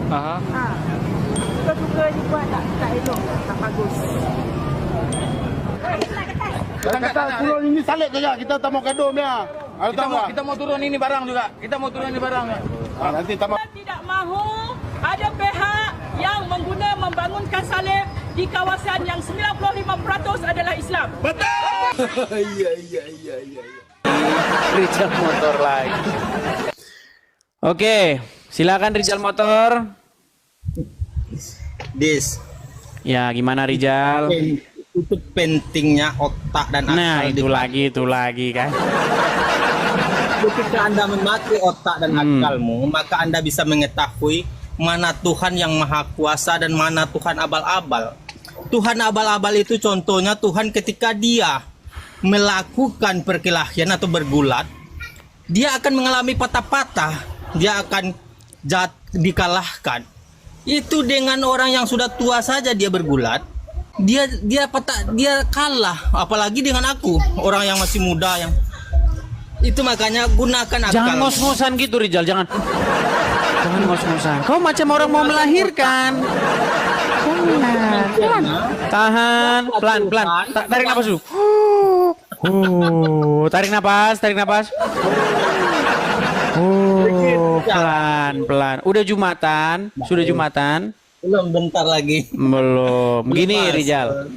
Aha. Suka-suka dibuat tak elok, tak bagus. Kita kata turun ini salib saja, kita tak mau gaduh dia. Ada tahu tak? Kita mau turun ini barang juga. Kita mau turun ini barang. Nanti tak mau. Tidak mahu ada pihak yang membangunkan salib di kawasan yang 95% adalah Islam. Rijal Motor lagi. Oke, silakan Rijal Motor. Dis, Ya, gimana Rijal? itu pentingnya otak dan akal. Nah, itu lagi kan. Ketika Anda memakai otak dan akalmu, maka Anda bisa mengetahui mana Tuhan yang Maha Kuasa dan mana Tuhan abal-abal. Tuhan abal-abal itu contohnya Tuhan ketika dia melakukan perkelahian atau bergulat, dia akan mengalami patah-patah, dia akan dikalahkan. Itu dengan orang yang sudah tua saja dia bergulat, dia kalah, apalagi dengan aku, orang yang masih muda yang itu. Makanya gunakan akal. Jangan ngos-ngosan gitu Rijal, jangan ngos-ngosan. Kau macam orang mau melahirkan. Tahan, pelan. Tarik nafas dulu. Tarik nafas. Pelan. Sudah Jumatan? Belum, bentar lagi. Belum. Begini Rijal.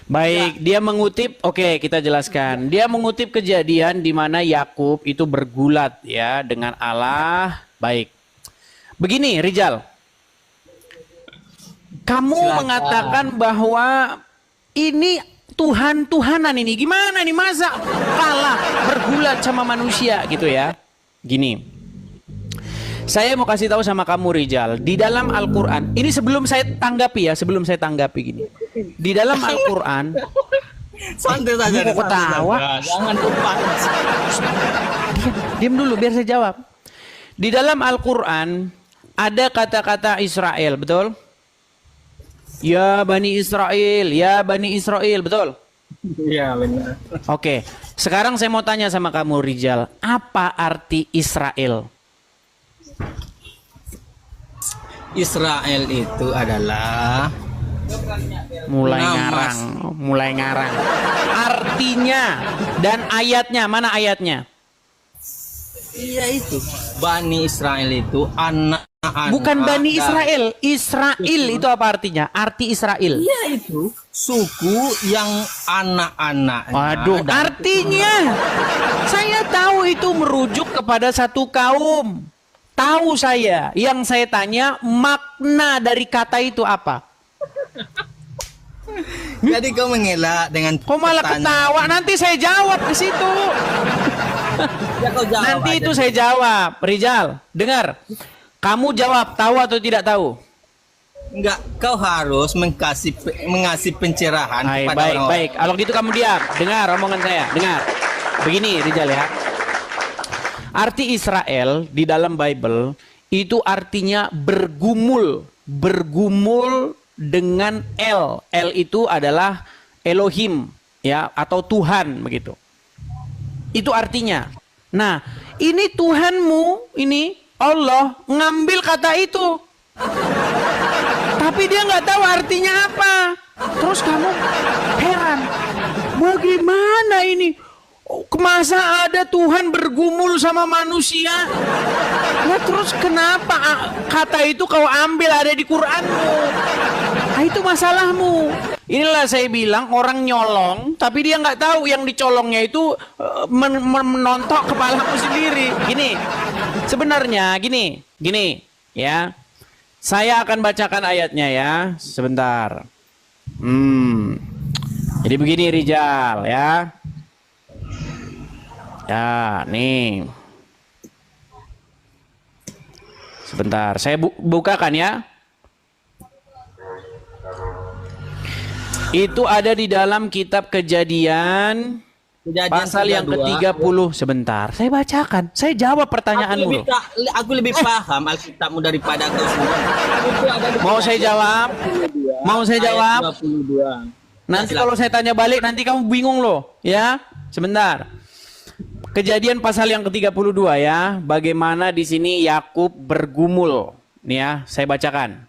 Baik, dia mengutip, oke kita jelaskan. Dia mengutip kejadian di mana Yakub itu bergulat ya dengan Allah. Baik. Begini Rijal. Kamu mengatakan bahwa ini Tuhan-Tuhanan ini. Gimana nih, masa kalah bergulat sama manusia gitu ya. Gini. Saya mau kasih tahu sama kamu Rijal, di dalam Al-Qur'an. Ini sebelum saya tanggapi gini. Di dalam Al-Qur'an Santai saja. Kok ketawa? Jangan lupa. Diam dulu biar saya jawab. Di dalam Al-Qur'an ada kata-kata Israel, betul? Ya Bani Israel, betul? Iya, benar. Oke, sekarang saya mau tanya sama kamu Rijal, apa arti Israel? Israel itu adalah Mulai ngarang. Artinya dan ayatnya, mana ayatnya? iya itu. Bani Israel itu anak-anak. Bukan Bani Israel. Israel itu apa artinya? Arti Israel. Iya itu suku yang anak-anaknya. Waduh, artinya saya tahu itu merujuk kepada satu kaum. Tahu saya. Yang saya tanya makna dari kata itu apa? Jadi kau mengelak dengan Kok malah ketawa? Nanti saya jawab ke situ. Ya, kau jawab Nanti aja. itu saya jawab. Rijal, dengar. Kamu jawab tahu atau tidak tahu? Enggak, kau harus mengasih pencerahan kepada orang-orang. Baik. Kalau gitu kamu diam. Dengar omongan saya. Dengar. Begini Rijal ya. Arti Israel di dalam Bible itu artinya bergumul. Bergumul dengan El. El itu adalah Elohim ya, atau Tuhan begitu. Itu artinya. Nah, ini Tuhanmu, ini Allah ngambil kata itu. Tapi dia nggak tahu artinya apa. Terus kamu heran, bagaimana ini? Masa ada Tuhan bergumul sama manusia? Nah terus kenapa kata itu kau ambil ada di Quranmu? Nah itu masalahmu. Inilah saya bilang orang nyolong, tapi dia nggak tahu yang dicolongnya itu menontok kepalamu sendiri. Gini, sebenarnya gini ya. Saya akan bacakan ayatnya ya, sebentar. Jadi begini Rijal ya. Ya, nih. Sebentar, saya bukakan ya. Itu ada di dalam kitab Kejadian pasal yang ke-30. Sebentar, saya bacakan. Saya jawab pertanyaanmu. Aku lebih paham Alkitabmu daripada kau sendiri. Mau saya jawab? Mau saya jawab? 22. Nanti kalau saya tanya balik nanti kamu bingung loh, ya. Sebentar. Kejadian pasal yang ke-32 ya. Bagaimana di sini Yakub bergumul Nih ya, saya bacakan.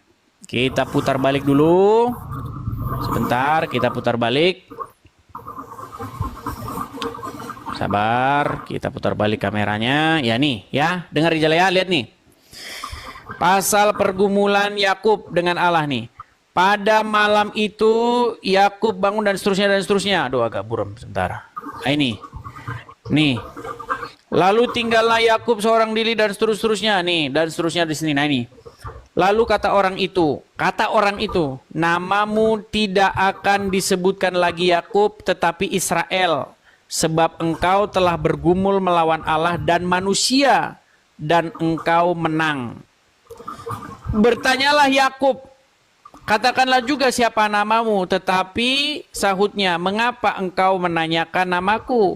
Kita putar balik dulu. Sebentar, kita putar balik. Sabar, kita putar balik kameranya. Ya nih, ya, dengar Rijal ya, lihat nih. Pasal pergumulan Yakub dengan Allah nih. Pada malam itu Yakub bangun dan seterusnya. Aduh, agak buram sebentar. Nah, ini. Nih. Lalu tinggallah Yakub seorang diri dan seterusnya nih, dan seterusnya di sini. Nah, ini. Lalu kata orang itu, namamu tidak akan disebutkan lagi Yakub tetapi Israel, sebab engkau telah bergumul melawan Allah dan manusia dan engkau menang. Bertanyalah Yakub, katakanlah juga siapa namamu, tetapi sahutnya, mengapa engkau menanyakan namaku?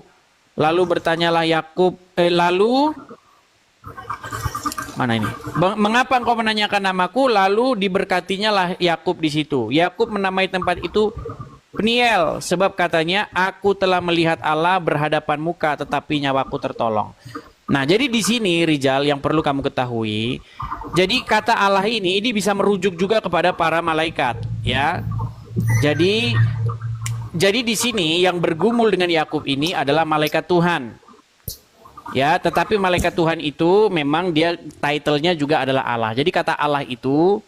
Lalu bertanyalah Yakub, mana ini? Mengapa engkau menanyakan namaku? Lalu diberkatinya lah Yakub di situ. Yakub menamai tempat itu Peniel, sebab katanya, aku telah melihat Allah berhadapan muka, tetapi nyawaku tertolong. Nah, jadi di sini Rijal yang perlu kamu ketahui, jadi kata Allah ini bisa merujuk juga kepada para malaikat, ya. Jadi di sini yang bergumul dengan Yakub ini adalah malaikat Tuhan. Ya, tetapi malaikat Tuhan itu memang dia title-nya juga adalah Allah. Jadi kata Allah itu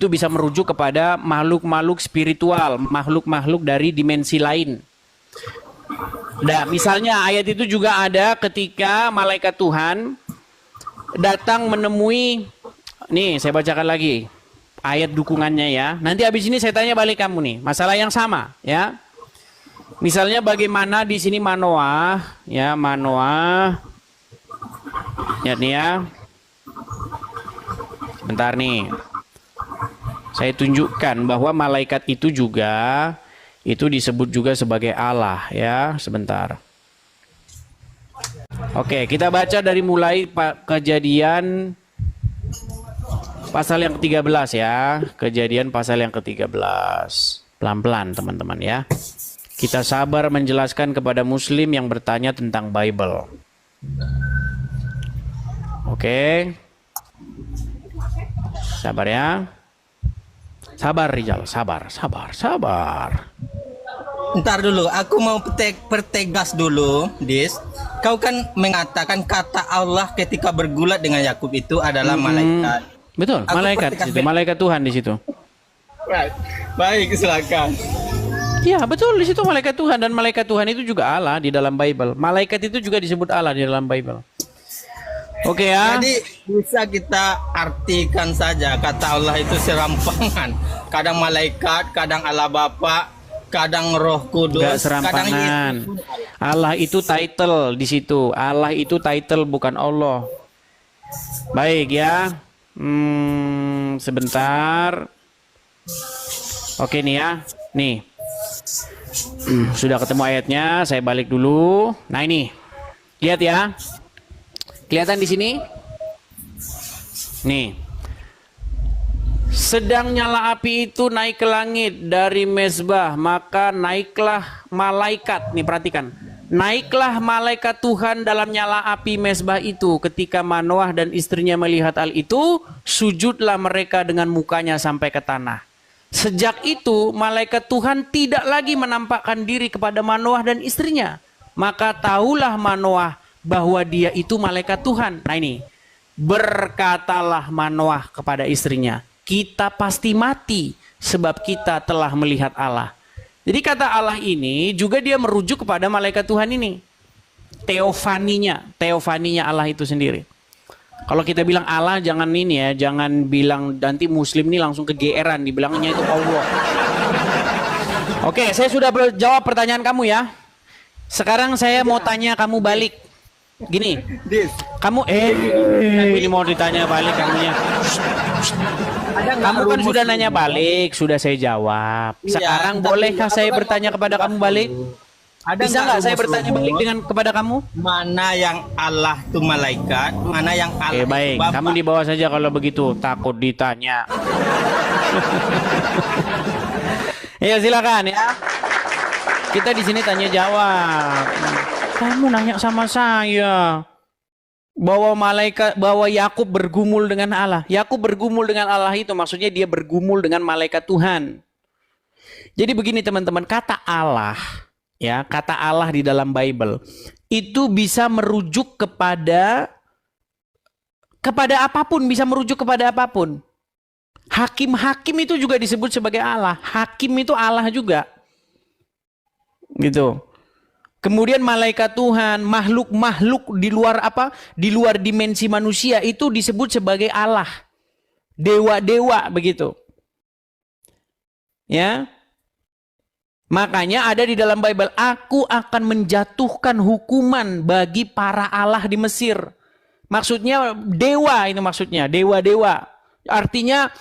bisa merujuk kepada makhluk-makhluk spiritual, makhluk-makhluk dari dimensi lain. Nah, misalnya ayat itu juga ada ketika malaikat Tuhan datang menemui, nih saya bacakan lagi ayat dukungannya ya. Nanti habis ini saya tanya balik kamu nih, masalah yang sama ya. Misalnya bagaimana di sini Manoah, ya Manoah, ya nih ya. Bentar nih, saya tunjukkan bahwa malaikat itu juga itu disebut juga sebagai Allah ya, sebentar. Oke, kita baca dari mulai Kejadian pasal yang ke-13 ya. Kejadian pasal yang ke-13. Pelan-pelan teman-teman ya. Kita sabar menjelaskan kepada muslim yang bertanya tentang Bible. Oke. Sabar ya. Sabar Rijal, sabar. Ntar dulu, aku mau pertegas dulu, Dis. Kau kan mengatakan kata Allah ketika bergulat dengan Yakub itu adalah malaikat. Betul, malaikat situ, malaikat Tuhan di situ. Right. Baik, silakan. Ya, betul, di situ malaikat Tuhan, dan malaikat Tuhan itu juga Allah di dalam Bible. Malaikat itu juga disebut Allah di dalam Bible. Oke ya. Jadi bisa kita artikan saja kata Allah itu serampangan. Kadang malaikat, kadang Allah Bapa, kadang Roh Kudus. Enggak serampangan. Allah itu title di situ. Allah itu title, bukan Allah. Baik ya. Sebentar. Oke nih ya. Nih. Sudah ketemu ayatnya. Saya balik dulu. Nah ini. Lihat ya. Kelihatan di sini? Nih. Sedang nyala api itu naik ke langit dari mezbah, maka naiklah malaikat. Nih perhatikan. Naiklah malaikat Tuhan dalam nyala api mezbah itu. Ketika Manoah dan istrinya melihat hal itu, sujudlah mereka dengan mukanya sampai ke tanah. Sejak itu malaikat Tuhan tidak lagi menampakkan diri kepada Manoah dan istrinya. Maka tahulah Manoah bahwa dia itu malaikat Tuhan. Nah ini, berkatalah Manoah kepada istrinya, kita pasti mati sebab kita telah melihat Allah. Jadi kata Allah ini juga dia merujuk kepada malaikat Tuhan ini. Teofaninya Allah itu sendiri. Kalau kita bilang Allah jangan ini ya, jangan bilang nanti muslim ini langsung kegeeran dibilangnya itu Allah. Oke, saya sudah jawab pertanyaan kamu ya. Sekarang saya mau tanya kamu balik. Gini, kamu ini mau ditanya balik kamunya. Kamu kan sudah nanya balik, sudah saya jawab. Sekarang bolehkah saya bertanya kepada kamu balik? Bisa nggak saya bertanya balik kepada kamu? Mana yang Allah itu malaikat, mana yang Allah baik, Bapak. kamu di bawah saja kalau begitu, takut ditanya. Ya silakan ya. Kita di sini tanya jawab. Kamu nanya sama saya. bahwa Yakub bergumul dengan Allah. Yakub bergumul dengan Allah itu maksudnya dia bergumul dengan malaikat Tuhan. Jadi begini teman-teman, kata Allah di dalam Bible itu bisa merujuk kepada apapun, bisa merujuk kepada apapun. Hakim itu juga disebut sebagai Allah. Hakim itu Allah juga. Gitu. Kemudian malaikat Tuhan, makhluk-makhluk di luar dimensi manusia itu disebut sebagai Allah. Dewa-dewa begitu. Ya. Makanya ada di dalam Bible, aku akan menjatuhkan hukuman bagi para Allah di Mesir. Maksudnya dewa, itu maksudnya dewa-dewa. Artinya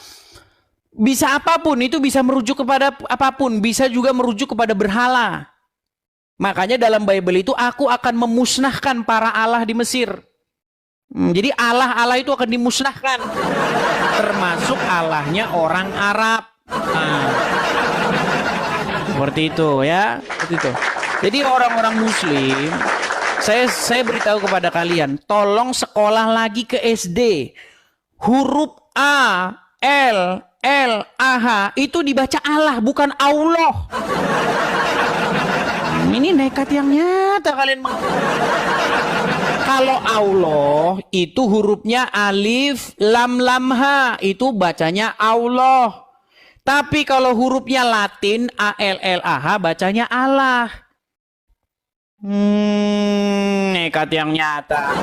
bisa apapun, itu bisa merujuk kepada apapun, bisa juga merujuk kepada berhala. Makanya dalam Bible itu aku akan memusnahkan para Allah di Mesir. Jadi Allah itu akan dimusnahkan, termasuk Allahnya orang Arab. Seperti itu ya, seperti itu. Jadi orang-orang Muslim, saya beritahu kepada kalian, tolong sekolah lagi ke SD. Huruf A, L, H itu dibaca Allah, bukan Allah. Ini nekat yang nyata kalian. Kalau Allah itu hurufnya alif, lam, ha, itu bacanya Allah. Tapi kalau hurufnya Latin ALLAH bacanya Allah. Nekat yang nyata.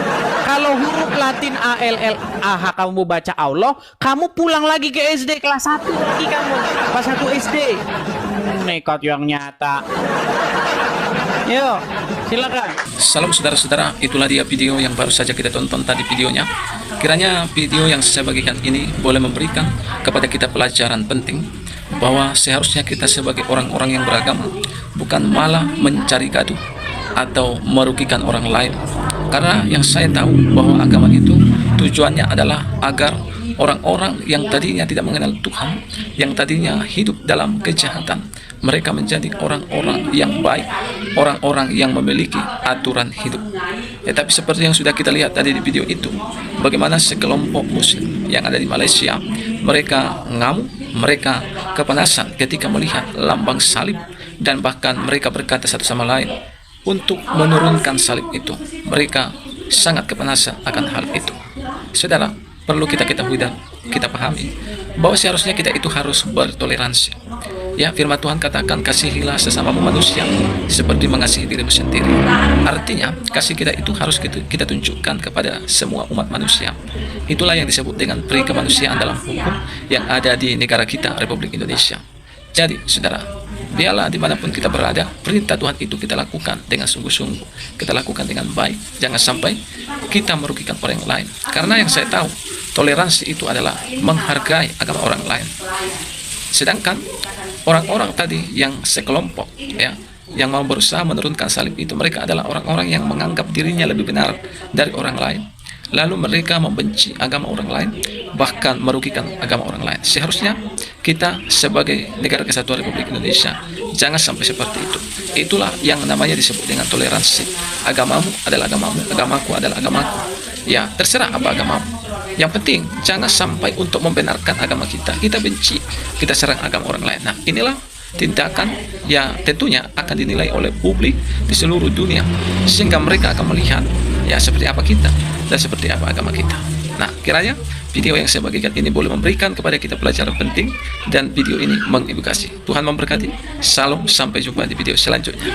Kalau huruf Latin ALLAH kamu baca Allah, kamu pulang lagi ke SD kelas 1 lagi kamu. Kelas 1 SD. Nekat yang nyata. Yuk, silakan. Salam saudara-saudara, itulah dia video yang baru saja kita tonton tadi videonya. Kiranya video yang saya bagikan ini boleh memberikan kepada kita pelajaran penting bahwa seharusnya kita sebagai orang-orang yang beragama bukan malah mencari gaduh atau merugikan orang lain. Karena yang saya tahu bahwa agama itu tujuannya adalah agar orang-orang yang tadinya tidak mengenal Tuhan, yang tadinya hidup dalam kejahatan, mereka menjadi orang-orang yang baik, orang-orang yang memiliki aturan hidup. Ya, tapi seperti yang sudah kita lihat tadi di video itu, bagaimana sekelompok muslim yang ada di Malaysia, mereka ngamuk, mereka kepanasan ketika melihat lambang salib, dan bahkan mereka berkata satu sama lain untuk menurunkan salib itu. Mereka sangat kepanasan akan hal itu. Saudara, perlu kita ketahui dan kita pahami bahwa seharusnya kita itu harus bertoleransi. Ya, firman Tuhan katakan, kasihilah sesamamu manusia seperti mengasihi dirimu sendiri. Artinya, kasih kita itu harus kita tunjukkan kepada semua umat manusia. Itulah yang disebut dengan peri kemanusiaan dalam hukum yang ada di negara kita, Republik Indonesia. Jadi, saudara, biarlah dimanapun kita berada, perintah Tuhan itu kita lakukan dengan sungguh-sungguh. Kita lakukan dengan baik. Jangan sampai kita merugikan orang lain. Karena yang saya tahu, toleransi itu adalah menghargai agama orang lain. Sedangkan orang-orang tadi yang sekelompok, ya, yang mau berusaha menurunkan salib itu, mereka adalah orang-orang yang menganggap dirinya lebih benar dari orang lain. Lalu mereka membenci agama orang lain, bahkan merugikan agama orang lain. Seharusnya kita sebagai negara kesatuan Republik Indonesia jangan sampai seperti itu. Itulah yang namanya disebut dengan toleransi. Agamamu adalah agamamu, agamaku adalah agamaku. Ya, terserah apa agamamu. Yang penting jangan sampai untuk membenarkan agama kita benci, kita serang agama orang lain. Nah, inilah tindakan yang tentunya akan dinilai oleh publik di seluruh dunia, sehingga mereka akan melihat ya seperti apa kita dan seperti apa agama kita. Nah, kiranya video yang saya bagikan ini boleh memberikan kepada kita pelajaran penting, dan video ini mengedukasi. Tuhan memberkati. Salam, sampai jumpa di video selanjutnya.